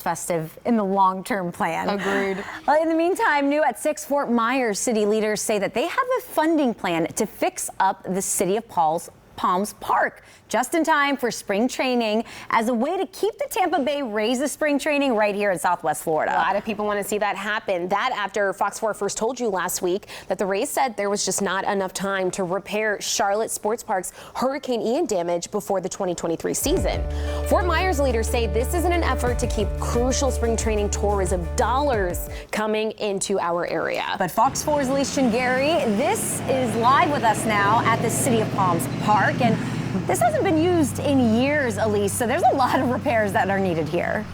festive in the long-term plan. Agreed. In the meantime, new at 6, Fort Myers city leaders say that they have a funding plan to fix up the city of Palms Park just in time for spring training as a way to keep the Tampa Bay Rays' spring training right here in Southwest Florida. A lot of people want to see that happen. That after Fox 4 first told you last week that the Rays said there was just not enough time to repair Charlotte Sports Park's Hurricane Ian damage before the 2023 season. Fort Myers leaders say this is in an effort to keep crucial spring training tourism dollars coming into our area. But Fox 4's Elise Chingari, this is live with us now at the City of Palms Park, and this hasn't been used in years, Elise, so there's a lot of repairs that are needed here.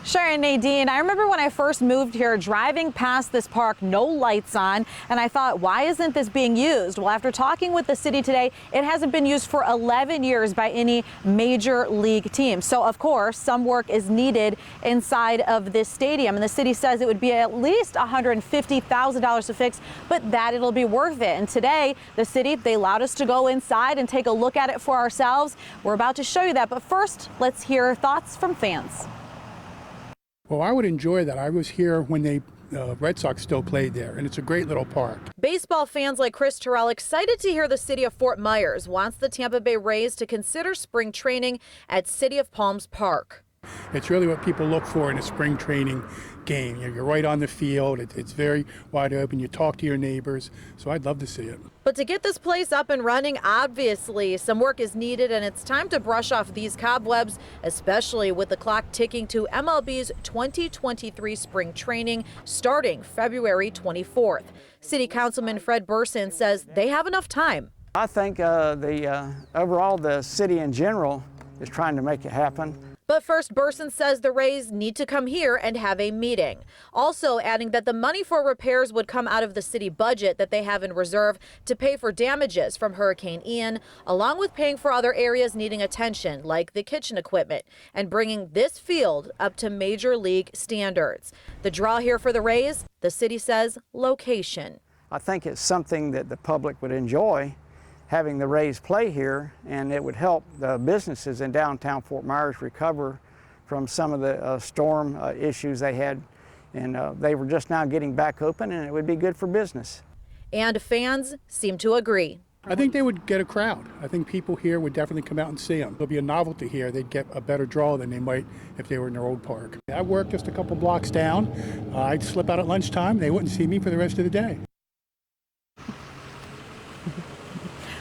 Sure, and Nadine, I remember when I first moved here, driving past this park, no lights on, and I thought, why isn't this being used? Well, after talking with the city today, it hasn't been used for 11 years by any major league team. So, of course, some work is needed inside of this stadium, and the city says it would be at least $150,000 to fix, but that it'll be worth it. And today, the city, they allowed us to go inside and take a look at it for ourselves. We're about to show you that, but first, let's hear thoughts from fans. Well, I would enjoy that. I was here when the Red Sox still played there, and it's a great little park. Baseball fans like Chris Terrell excited to hear the city of Fort Myers wants the Tampa Bay Rays to consider spring training at City of Palms Park. It's really what people look for in a spring training game. You're right on the field. It's very wide open. You talk to your neighbors, so I'd love to see it. But to get this place up and running, obviously some work is needed, and it's time to brush off these cobwebs, especially with the clock ticking to MLB's 2023 spring training starting February 24th. City Councilman Fred Burson says they have enough time. I think overall the city in general is trying to make it happen. But first, Burson says the Rays need to come here and have a meeting. Also adding that the money for repairs would come out of the city budget that they have in reserve to pay for damages from Hurricane Ian, along with paying for other areas needing attention, like the kitchen equipment, and bringing this field up to major league standards. The draw here for the Rays, the city says, location. I think it's something that the public would enjoy, having the Rays play here, and it would help the businesses in downtown Fort Myers recover from some of the storm issues they had, and they were just now getting back open, and it would be good for business. And fans seem to agree. I think they would get a crowd. I think people here would definitely come out and see them. It'll be a novelty here. They'd get a better draw than they might if they were in their old park. I work just a couple blocks down. I'd slip out at lunchtime. They wouldn't see me for the rest of the day.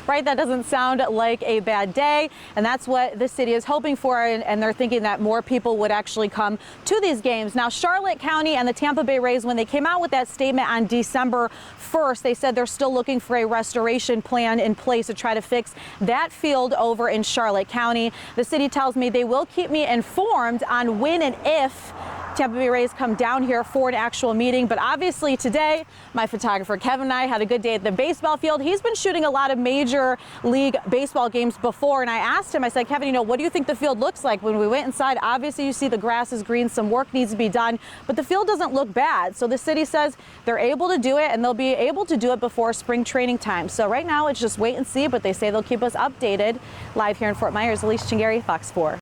Right, that doesn't sound like a bad day, and that's what the city is hoping for, and they're thinking that more people would actually come to these games. Now, Charlotte County and the Tampa Bay Rays, when they came out with that statement on December 1st, they said they're still looking for a restoration plan in place to try to fix that field over in Charlotte County. The city tells me they will keep me informed on when and if Tampa Bay Rays come down here for an actual meeting. But obviously today, my photographer Kevin and I had a good day at the baseball field. He's been shooting a lot of major league baseball games before, and I asked him, I said, Kevin, what do you think the field looks like? When we went inside, obviously you see the grass is green, some work needs to be done, but the field doesn't look bad. So the city says they're able to do it, and they'll be able to do it before spring training time. So right now it's just wait and see, but they say they'll keep us updated. Live here in Fort Myers, Elise Chingari, Fox 4.